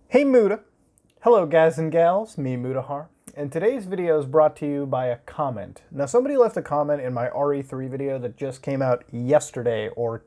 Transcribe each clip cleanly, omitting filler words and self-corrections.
Hey Muda! Hello guys and gals, me Mudahar, and today's video is brought to you by a comment. Now somebody left a comment in my RE3 video that just came out yesterday or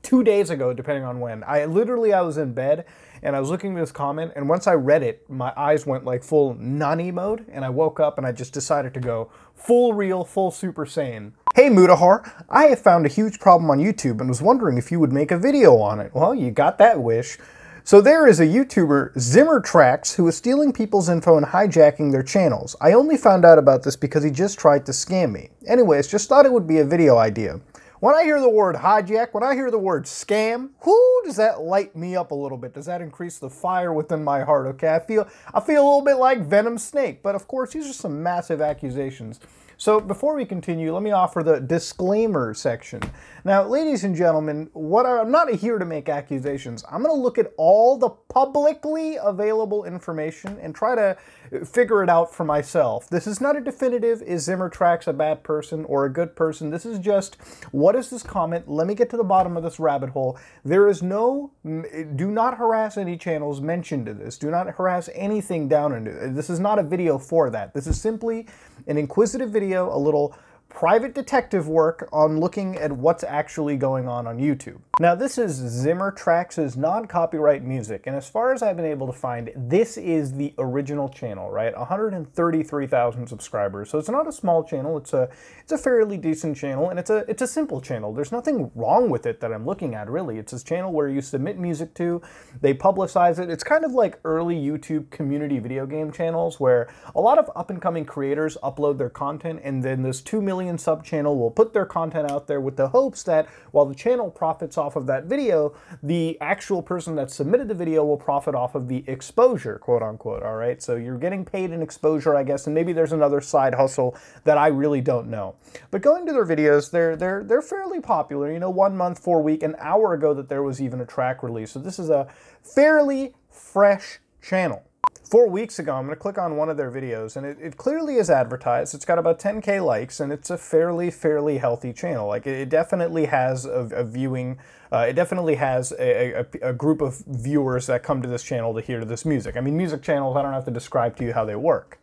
2 days ago, depending on when. I was in bed and I was looking at this comment, and once I read it, my eyes went like full Nani mode, and I woke up and I just decided to go full real, full Super Saiyan. Hey Mudahar, I have found a huge problem on YouTube and was wondering if you would make a video on it. Well, you got that wish. So there is a YouTuber, YouTuber's, who is stealing people's info and hijacking their channels. I only found out about this because he just tried to scam me. Anyways, just thought it would be a video idea. When I hear the word hijack, when I hear the word scam, whoo, does that light me up a little bit? Does that increase the fire within my heart? Okay, I feel a little bit like Venom Snake, but of course these are some massive accusations. So before we continue, let me offer the disclaimer section. Now, ladies and gentlemen, I'm not here to make accusations. I'm going to look at all the publicly available information and try to figure it out for myself. This is not a definitive, is Zimmertrax a bad person or a good person? This is just, what is this comment? Let me get to the bottom of this rabbit hole. There is no, do not harass any channels mentioned in this. Do not harass anything down into it. This is not a video for that. This is simply an inquisitive video, a little private detective work on looking at what's actually going on YouTube. Now this is Zimmertrax's non-copyright music, and as far as I've been able to find, this is the original channel, right? 133,000 subscribers, so it's not a small channel, it's a fairly decent channel, and it's a simple channel. There's nothing wrong with it that I'm looking at, really. It's this channel where you submit music to, they publicize it. It's kind of like early YouTube community video game channels where a lot of up-and-coming creators upload their content, and then this 2 million sub channel will put their content out there with the hopes that while the channel profits off of that video, the actual person that submitted the video will profit off of the exposure, quote unquote, all right? So you're getting paid in exposure, I guess, and maybe there's another side hustle that I really don't know. But going to their videos, they're fairly popular. You know, 1 month, 4 week, an hour ago that there was even a track release. So this is a fairly fresh channel. 4 weeks ago, I'm going to click on one of their videos, and it clearly is advertised. It's got about 10K likes, and it's a fairly healthy channel. Like, it definitely has a viewing, it definitely has a group of viewers that come to this channel to hear this music. I mean, music channels, I don't have to describe to you how they work.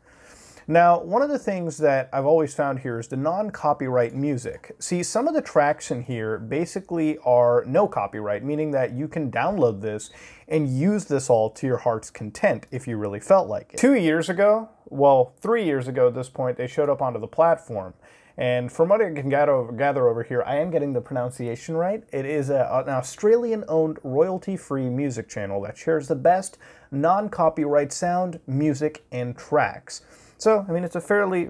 Now, one of the things that I've always found here is the non-copyright music. See, some of the tracks in here basically are no copyright, meaning that you can download this and use this all to your heart's content if you really felt like it. 2 years ago, well, 3 years ago at this point, they showed up onto the platform. And from what I can gather over here, I am getting the pronunciation right. It is an Australian-owned, royalty-free music channel that shares the best non-copyright sound, music, and tracks. So, I mean, it's a fairly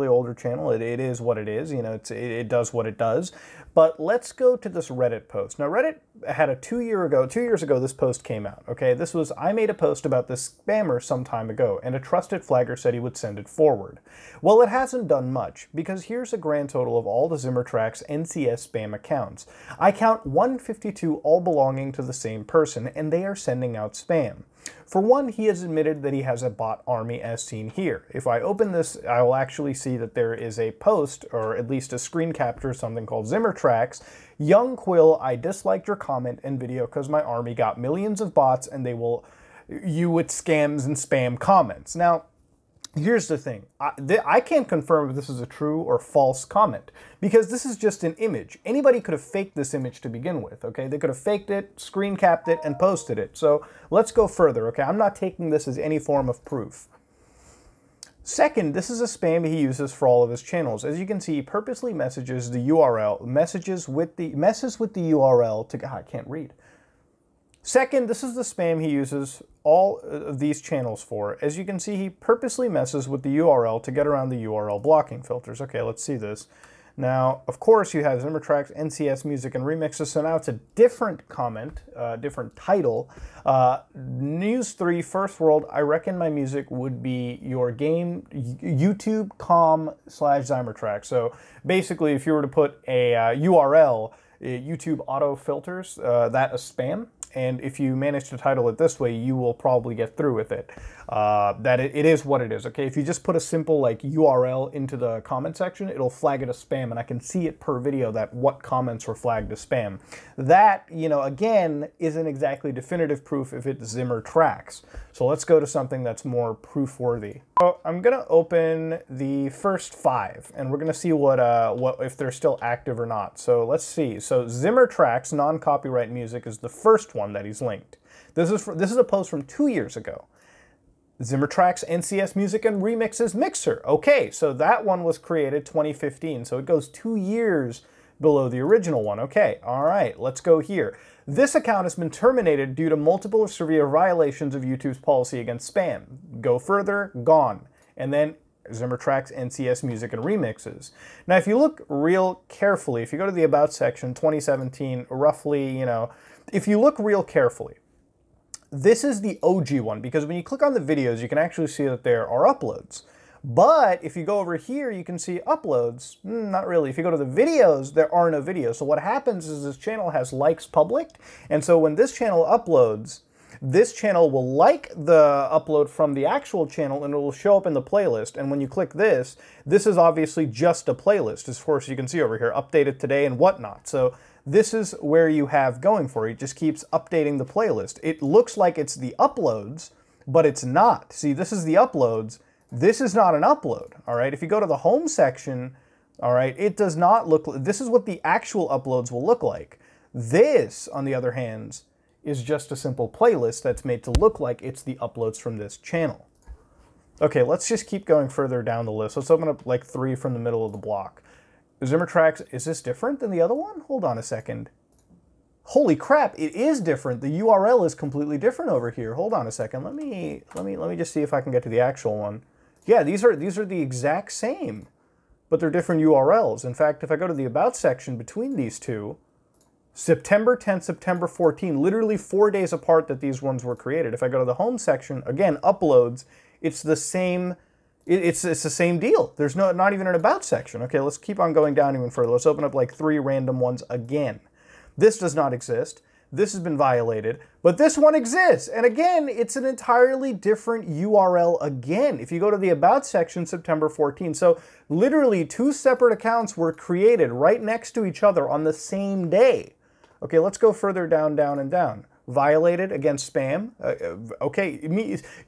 older channel. It is what it is. You know, it does what it does. But let's go to this Reddit post. Now, Reddit had 2 years ago, this post came out, okay? This was, I made a post about this spammer some time ago, and a trusted flagger said he would send it forward. Well, it hasn't done much, because here's a grand total of all the Zimmertrax NCS spam accounts. I count 152 all belonging to the same person, and they are sending out spam. For one, he has admitted that he has a bot army as seen here. If I open this, I will actually see that there is a post, or at least a screen capture, something called Zimmertrax. Young Quill, I disliked your comment and video because my army got millions of bots and they will you with scams and spam comments. Now, here's the thing. I can't confirm if this is a true or false comment because this is just an image. Anybody could have faked this image to begin with, okay? They could have faked it, screen capped it, and posted it. So let's go further, okay? I'm not taking this as any form of proof. Second, this is a spam he uses for all of his channels. As you can see, he purposely messages the URL, messes with the URL to, God, I can't read. Second, this is the spam he uses all of these channels for. As you can see, he purposely messes with the URL to get around the URL blocking filters. Okay, let's see this. Now, of course, you have Zimmertrax, NCS Music, and Remixes, so now it's a different comment, different title. News 3, First World, I reckon my music would be your game, YouTube.com/Zimmertrax. So basically, if you were to put a URL, YouTube auto filters that as spam, and if you manage to title it this way, you will probably get through with it. It is what it is, okay? If you just put a simple like URL into the comment section, it'll flag it as spam, and I can see it per video that what comments were flagged as spam. That, you know, again, isn't exactly definitive proof if it's Zimmer Tracks. So let's go to something that's more proof-worthy. So I'm gonna open the first 5, and we're gonna see what if they're still active or not. So let's see. So Zimmer Tracks non-copyright music is the first one that he's linked. This is a post from 2 years ago. Zimmer Tracks NCS Music and Remixes Mixer. Okay, so that one was created 2015, so it goes 2 years below the original one. Okay, all right, let's go here. This account has been terminated due to multiple or severe violations of YouTube's policy against spam. Go further, gone. And then Zimmer Tracks NCS Music and Remixes. Now, if you look real carefully, if you go to the About section, 2017, roughly, you know, if you look real carefully, this is the OG one, because when you click on the videos, you can actually see that there are uploads. But if you go over here, you can see uploads. Not really. If you go to the videos, there are no videos. So what happens is this channel has likes public, and so when this channel uploads, this channel will like the upload from the actual channel, and it will show up in the playlist. And when you click this, this is obviously just a playlist, as far as you can see over here, updated today and whatnot. So this is where you have going for it. It just keeps updating the playlist. It looks like it's the uploads, but it's not. See, this is the uploads. This is not an upload, all right? If you go to the home section, all right, it does not look, this is what the actual uploads will look like. This, on the other hand, is just a simple playlist that's made to look like it's the uploads from this channel. Okay, let's just keep going further down the list. Let's open up like 3 from the middle of the block. Zimmer Tracks, is this different than the other one? Hold on a second. Holy crap, it is different. The URL is completely different over here. Hold on a second. Let me just see if I can get to the actual one. Yeah, these are the exact same, but they're different URLs. In fact, if I go to the About section between these two, September 10th, September 14th, literally 4 days apart that these ones were created. If I go to the home section, again, uploads, it's the same. It's the same deal. There's not even an About section. Okay, let's keep on going down even further. Let's open up like 3 random ones again. This does not exist. This has been violated, but this one exists. And again, it's an entirely different URL again. If you go to the About section, September 14th. So literally 2 separate accounts were created right next to each other on the same day. Okay, let's go further down, down, and down. Violated against spam. Okay,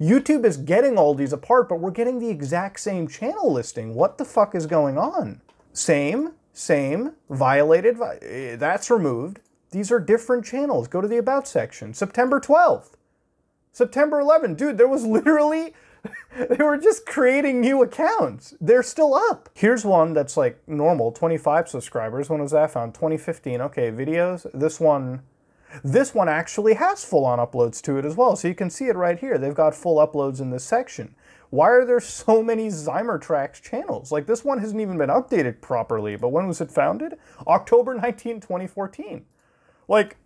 YouTube is getting all these apart, but we're getting the exact same channel listing. What the fuck is going on? Same, violated, that's removed. These are different channels. Go to the About section. September 12th. September 11th. Dude, there was literally, they were just creating new accounts. They're still up. Here's one that's like normal, 25 subscribers. When was that found? 2015. Okay, videos. This one actually has full-on uploads to it as well, so you can see it right here. They've got full uploads in this section. Why are there so many Zimmer Tracks channels? Like, this one hasn't even been updated properly, but when was it founded? October 19, 2014. Like,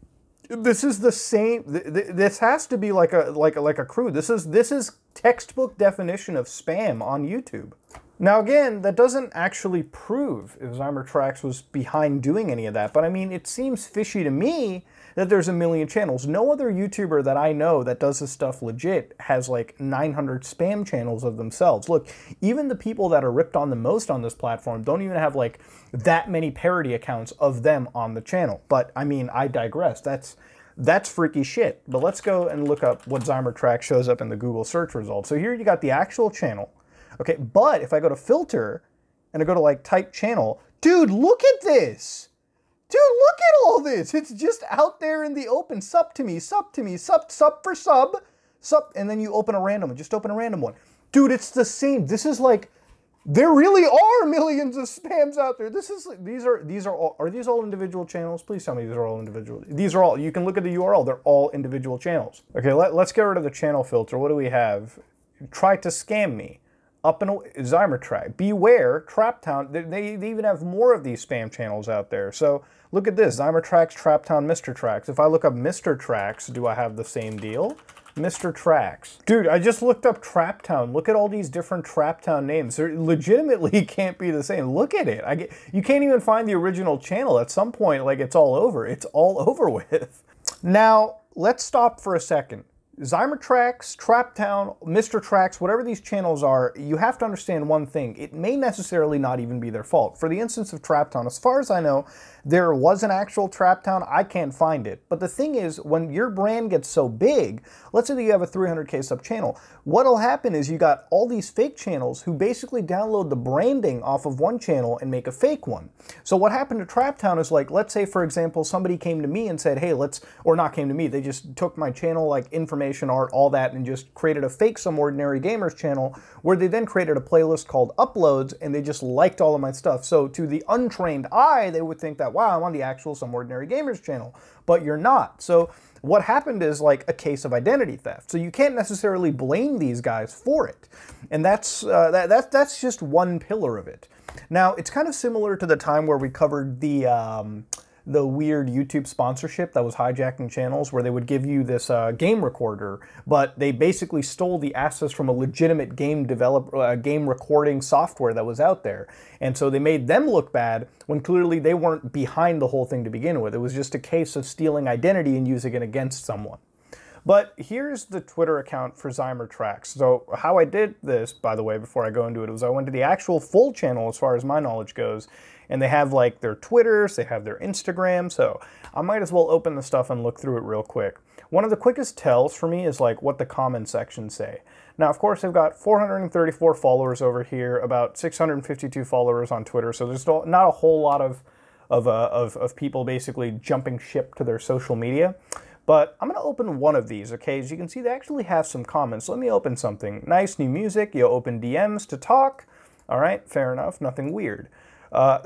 this is the same, this has to be like a crew. This is textbook definition of spam on YouTube. Now again, that doesn't actually prove if Zimmer Tracks was behind doing any of that, but I mean, it seems fishy to me that there's a million channels. No other YouTuber that I know that does this stuff legit has like 900 spam channels of themselves. Look, even the people that are ripped on the most on this platform don't even have like that many parody accounts of them on the channel. But I mean, I digress. That's freaky shit. But let's go and look up what Zimmer Tracks shows up in the Google search results. So here you got the actual channel. Okay, but if I go to filter and I go to like type channel, dude, look at this. Dude, look at all this. It's just out there in the open. Sub to me, sub for sub, and then you open a random one. Just open a random one. Dude, it's the same. This is like, there really are millions of spams out there. These are all, are these all individual channels? Please tell me these are all individual. These are all, you can look at the URL. They're all individual channels. Okay, let's get rid of the channel filter. What do we have? Try to scam me. Up and away, Zimmer Track, Beware, Trap Town. They even have more of these spam channels out there. So look at this, Zimmer Tracks, Trap Town, Mr. Tracks. If I look up Mr. Tracks, do I have the same deal? Mr. Tracks. Dude, I just looked up Trap Town. Look at all these different Trap Town names. They legitimately can't be the same. Look at it. You can't even find the original channel. At some point, like, it's all over. It's all over with. Now, let's stop for a second. Zymertrax, Traptown, Mr. Trax, whatever these channels are, you have to understand one thing. It may necessarily not even be their fault. For the instance of Traptown, as far as I know, there was an actual Traptown. I can't find it. But the thing is, when your brand gets so big, let's say that you have a 300K sub channel, what'll happen is you got all these fake channels who basically download the branding off of one channel and make a fake one. So what happened to Traptown is, like, let's say, for example, somebody came to me and said, hey, or not came to me, they just took my channel, like, information, art, all that, and just created a fake Some Ordinary Gamers channel where they then created a playlist called Uploads, and they just liked all of my stuff. So to the untrained eye, they would think that, wow, I'm on the actual Some Ordinary Gamers channel, but you're not. So what happened is like a case of identity theft. So you can't necessarily blame these guys for it. And that's just one pillar of it. Now, it's kind of similar to the time where we covered the weird YouTube sponsorship that was hijacking channels, where they would give you this game recorder, but they basically stole the assets from a legitimate game recording software that was out there. And so they made them look bad when clearly they weren't behind the whole thing to begin with. It was just a case of stealing identity and using it against someone. But here's the Twitter account for Zymertrax. So how I did this, by the way, before I go into it, was I went to the actual full channel as far as my knowledge goes, and they have like their Twitters, they have their Instagram, so I might as well open the stuff and look through it real quick. One of the quickest tells for me is like what the comment sections say. Now, of course, they've got 434 followers over here, about 652 followers on Twitter, so there's not a whole lot of people basically jumping ship to their social media. But I'm going to open one of these, okay? As you can see, they actually have some comments. Let me open something. Nice new music. You open DMs to talk. All right, fair enough. Nothing weird.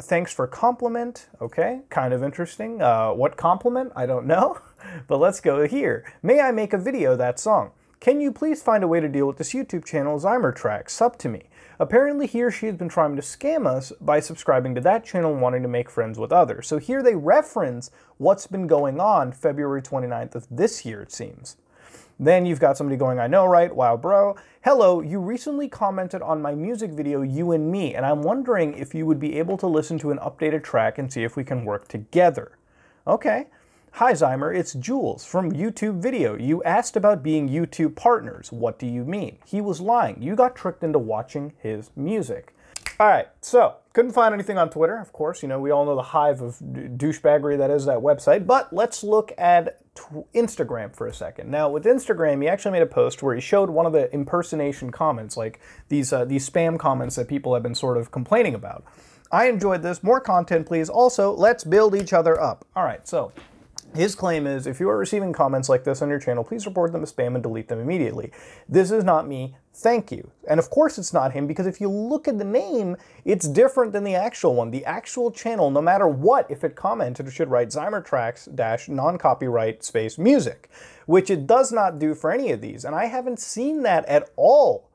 Thanks for compliment. Okay, kind of interesting. What compliment? I don't know. But let's go here. May I make a video that song? Can you please find a way to deal with this YouTube channel, Zymertrax? Sub to me. Apparently he or she has been trying to scam us by subscribing to that channel and wanting to make friends with others. So here they reference what's been going on February 29th of this year, it seems. Then you've got somebody going, I know, right? Wow, bro. Hello, you recently commented on my music video, You and Me, and I'm wondering if you would be able to listen to an updated track and see if we can work together. Okay. Hi Zymer, it's Jules from YouTube Video. You asked about being YouTube partners. What do you mean? He was lying. You got tricked into watching his music. Alright, so, couldn't find anything on Twitter, of course. You know, we all know the hive of douchebaggery that is that website. But let's look at Instagram for a second. Now, with Instagram, he actually made a post where he showed one of the impersonation comments, like these spam comments that people have been sort of complaining about. I enjoyed this. More content, please. Also, let's build each other up. Alright, so his claim is, if you are receiving comments like this on your channel, please report them as spam and delete them immediately. This is not me. Thank you. And of course it's not him, because if you look at the name, it's different than the actual one. The actual channel, no matter what, if it commented, it should write Zymertrax - non-copyright space music, which it does not do for any of these. And I haven't seen that at all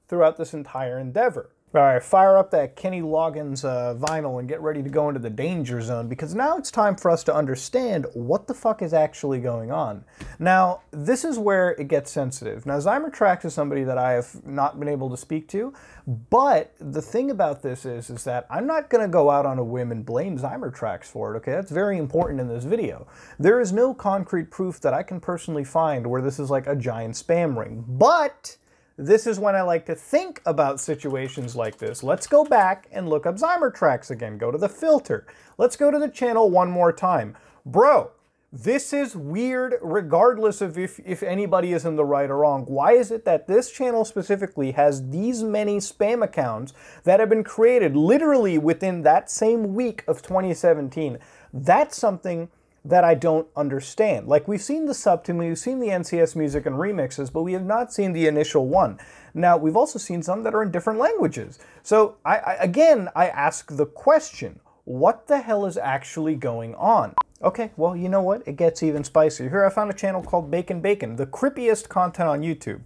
throughout this entire endeavor. All right, fire up that Kenny Loggins vinyl and get ready to go into the danger zone, because now it's time for us to understand what the fuck is actually going on. Now, this is where it gets sensitive. Now, Zymertrax is somebody that I have not been able to speak to, but the thing about this is that I'm not going to go out on a whim and blame Zymertrax for it, okay? That's very important in this video. There is no concrete proof that I can personally find where this is like a giant spam ring, but this is when I like to think about situations like this. Let's go back and look up Zymertrax again. Go to the filter. Let's go to the channel one more time. Bro, this is weird regardless of if anybody is in the right or wrong. Why is it that this channel specifically has these many spam accounts that have been created literally within that same week of 2017? That's something that I don't understand. Like, we've seen the sub to me, we've seen the NCS music and remixes, but we have not seen the initial one. Now, we've also seen some that are in different languages. So, again, I ask the question, what the hell is actually going on? Okay, well, you know what? It gets even spicier. Here I found a channel called Bacon Bacon, the crippiest content on YouTube.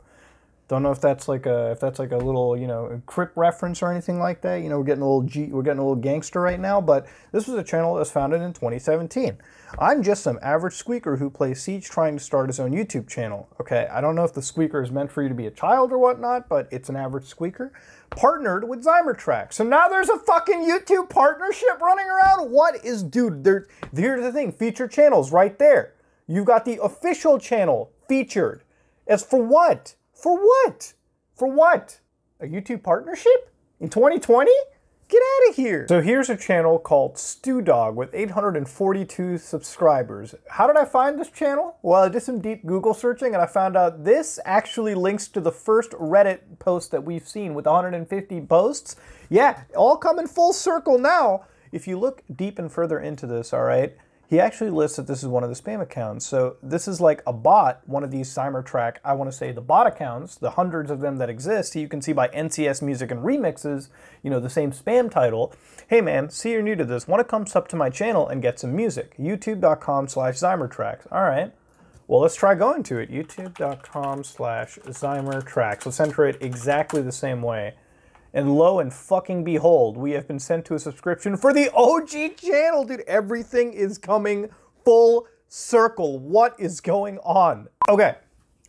Don't know if that's like a little, you know, Crip reference or anything like that. You know, we're getting a little gangster right now, but this was a channel that was founded in 2017. I'm just some average squeaker who plays Siege trying to start his own YouTube channel. Okay, I don't know if the squeaker is meant for you to be a child or whatnot, but it's an average squeaker partnered with Zymertrax. So now there's a fucking YouTube partnership running around? What is, dude, here's the thing, featured channels right there. you've got the official channel featured. As for what? For what? For what? A YouTube partnership? In 2020? Get out of here. So here's a channel called Stew Dog with 842 subscribers. How did I find this channel? Well, I did some deep Google searching and I found out this actually links to the first Reddit post that we've seen with 150 posts. Yeah, all coming full circle now. If you look deep and further into this, all right, he actually lists that this is one of the spam accounts. So this is like a bot, one of these Cymertrack, I want to say the bot accounts, the hundreds of them that exist. You can see by NCS Music and Remixes, you know, the same spam title. Hey man, see you're new to this. Want to come sub to my channel and get some music. YouTube.com/Cymertracks. All right. Well, let's try going to it. YouTube.com/Cymertracks. Let's enter it exactly the same way. And lo and fucking behold, we have been sent to a subscription for the OG channel. Dude, everything is coming full circle. What is going on? Okay,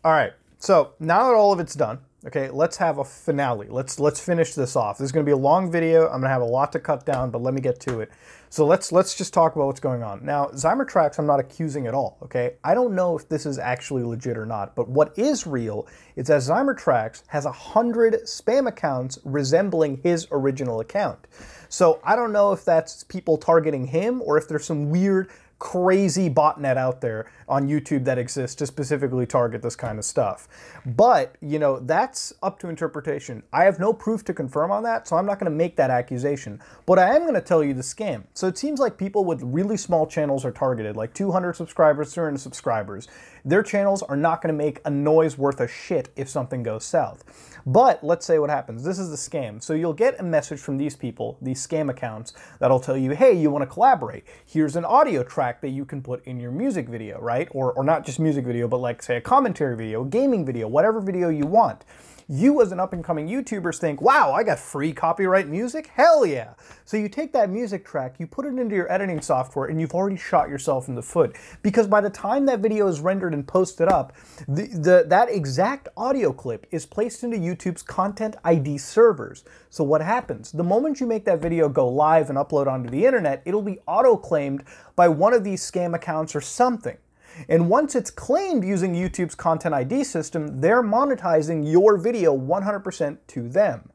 all right. So now that all of it's done, okay, let's have a finale. Let's finish this off. This is gonna be a long video. I'm gonna have a lot to cut down, but let me get to it. So let's just talk about what's going on. Now, Cymertracks I'm not accusing at all, okay? I don't know if this is actually legit or not, but what is real is that Cymertracks has 100 spam accounts resembling his original account. So I don't know if that's people targeting him or if there's some weird crazy botnet out there on YouTube that exists to specifically target this kind of stuff. But, you know, that's up to interpretation. I have no proof to confirm on that, so I'm not going to make that accusation. But I am going to tell you the scam. So it seems like people with really small channels are targeted, like 200 subscribers, 300 subscribers. Their channels are not going to make a noise worth of shit if something goes south. But let's say what happens. This is the scam. So you'll get a message from these people, these scam accounts, that'll tell you, hey, you want to collaborate. Here's an audio track that you can put in your music video, right? Or not just music video, but like say a commentary video, a gaming video, whatever video you want. You as an up-and-coming YouTuber think, wow, I got free copyright music? Hell yeah. So you take that music track, you put it into your editing software, and you've already shot yourself in the foot. Because by the time that video is rendered and posted up, that exact audio clip is placed into YouTube's Content ID servers. So what happens? The moment you make that video go live and upload onto the internet, it'll be auto-claimed by one of these scam accounts or something. And once it's claimed using YouTube's Content ID system, they're monetizing your video 100% to them.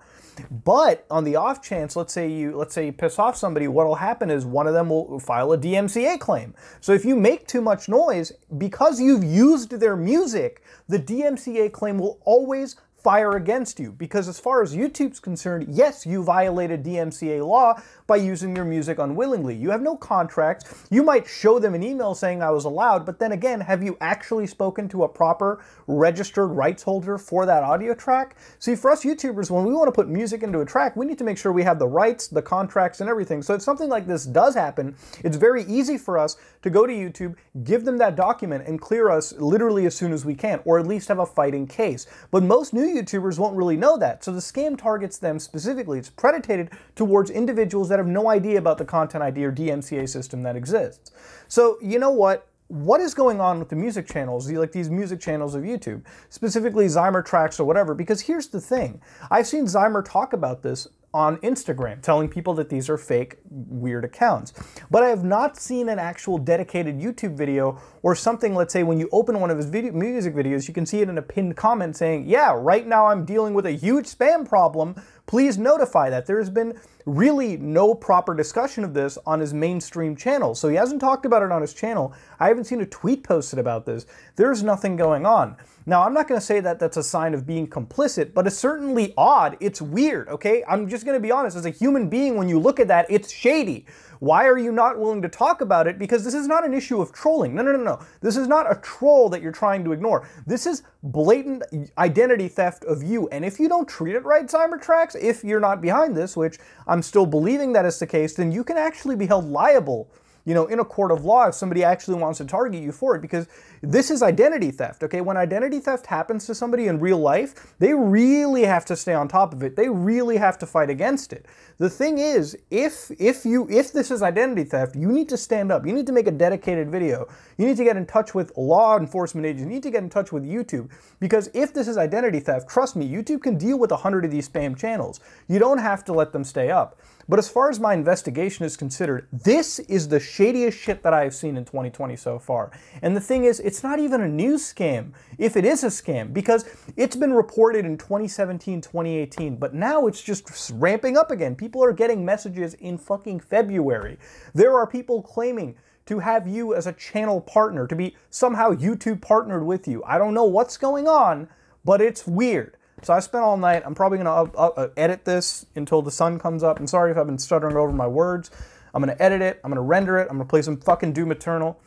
But on the off chance, let's say you piss off somebody, what'll happen is one of them will file a DMCA claim. So if you make too much noise, because you've used their music, the DMCA claim will always fire against you, because as far as YouTube's concerned, yes, you violated DMCA law by using your music unwillingly. You have no contract. You might show them an email saying I was allowed, but then again, have you actually spoken to a proper registered rights holder for that audio track? See, for us YouTubers, when we want to put music into a track, we need to make sure we have the rights, the contracts, and everything. So if something like this does happen, it's very easy for us to go to YouTube, give them that document, and clear us literally as soon as we can, or at least have a fighting case. But most new YouTubers won't really know that, so the scam targets them specifically. It's predicated towards individuals that have no idea about the Content ID or DMCA system that exists. So you know what? What is going on with the music channels, like these music channels of YouTube, specifically Cymertracks or whatever? Because here's the thing. I've seen Zymer talk about this on Instagram, telling people that these are fake, weird accounts. But I have not seen an actual dedicated YouTube video or something. Let's say when you open one of his music videos, you can see it in a pinned comment saying, yeah, right now I'm dealing with a huge spam problem. Please notify that. There's been really no proper discussion of this on his mainstream channel. So he hasn't talked about it on his channel. I haven't seen a tweet posted about this. There's nothing going on. Now, I'm not going to say that that's a sign of being complicit, but it's certainly odd. It's weird, okay? I'm just going to be honest. As a human being, when you look at that, it's shady. Why are you not willing to talk about it? Because this is not an issue of trolling. No. This is not a troll that you're trying to ignore. This is blatant identity theft of you. And if you don't treat it right, Cymertracks, if you're not behind this, which I'm still believing that is the case, then you can actually be held liable, you know, in a court of law if somebody actually wants to target you for it, because this is identity theft, okay? When identity theft happens to somebody in real life, they really have to stay on top of it. They really have to fight against it. The thing is, if this is identity theft, you need to stand up. You need to make a dedicated video. You need to get in touch with law enforcement agents. You need to get in touch with YouTube, because if this is identity theft, trust me, YouTube can deal with 100 of these spam channels. You don't have to let them stay up. But as far as my investigation is considered, this is the shadiest shit that I've seen in 2020 so far. And the thing is, it's not even a news scam, if it is a scam, because it's been reported in 2017, 2018, but now it's just ramping up again. People are getting messages in fucking February. There are people claiming to have you as a channel partner, to be somehow YouTube partnered with you. I don't know what's going on, but it's weird. So I spent all night. I'm probably going to edit this until the sun comes up. I'm sorry if I've been stuttering over my words. I'm going to edit it. I'm going to render it. I'm going to play some fucking Doom Eternal.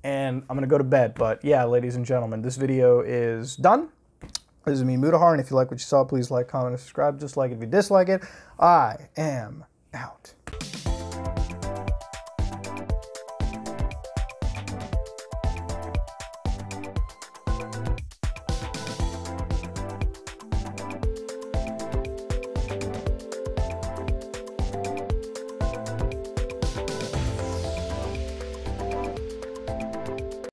And I'm going to go to bed. But yeah, ladies and gentlemen, this video is done. This is me, Mudahar. And if you like what you saw, please like, comment, and subscribe. Just like if you dislike it. I am out.